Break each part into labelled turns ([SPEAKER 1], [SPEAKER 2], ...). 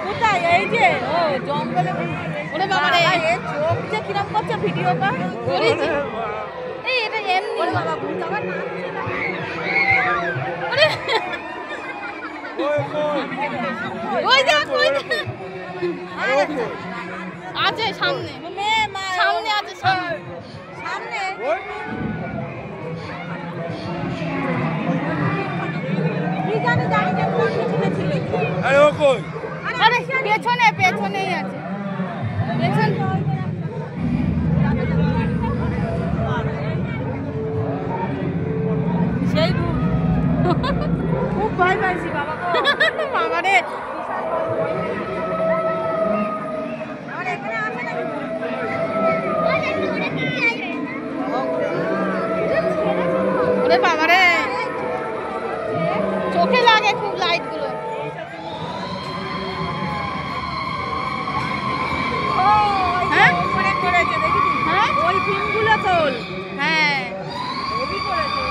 [SPEAKER 1] কোথায় এই যে ও জঙ্গলে ওরে বাবা রে চোখ যে কিরম করছে ভিডিওটা করেছি এই এটা এমনি বাবা ভূত আবার না ওরে ওই দেখ আছে সামনে সামনে আছে সামনে কি জানি যে কোন পিছনে ছিল
[SPEAKER 2] আরে ও কই
[SPEAKER 1] আরে পেছনেই আছে পেছন সেই খুব ভয় পাইছি বাবা তো বাবা রে আমার এখানে আসে না ওরে বাবা রে চোখে লাগে খুব লাইট গুলো হ্যাঁ উপরে করেছে দেখি হ্যাঁ ওই ফিল্মগুলো তোল হ্যাঁ ওবি করেছে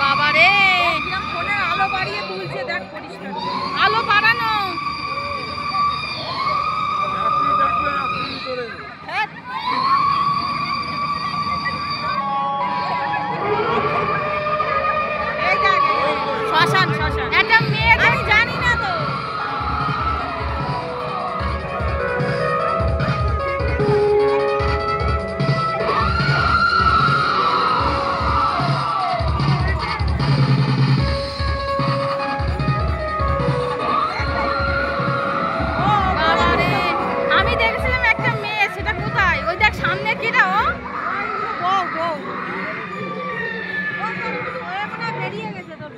[SPEAKER 1] বাবা রে একদম ফোনের আলো বাড়িয়ে তুলছে দেখ পরিষ্কার আলো বাড়ানো হ্যাঁ এই দেখ শ্মশান একটা মেয়ে আমি জানি না তো আমি দেখছিলাম একটা মেয়ে সেটা কোথায় ওই দেখ সামনে কিটা ও বেরিয়ে গেছে তোর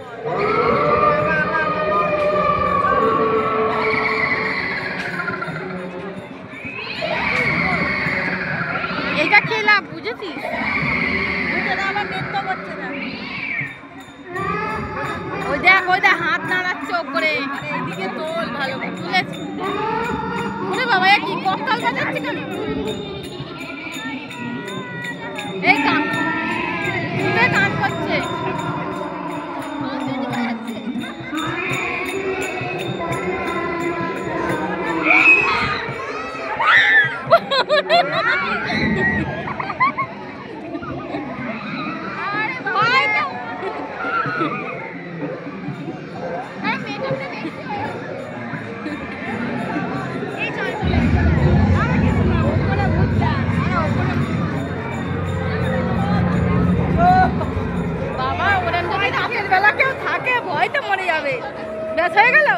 [SPEAKER 1] এইটা খেলা বুঝেছিস আবার নৃত্য করছে না ওই দেখ হাত নাড়াচ্ছে ওপরে এইদিকে তোল ভালো তুলেছি ওরে বাবা কি কঙ্কাল বাজাচ্ছে কেন এই গান করছে বাবা ওরা যদি রাতের বেলা কেউ থাকে ভয়তে মরে যাবে ব্যাস হয়ে গেল।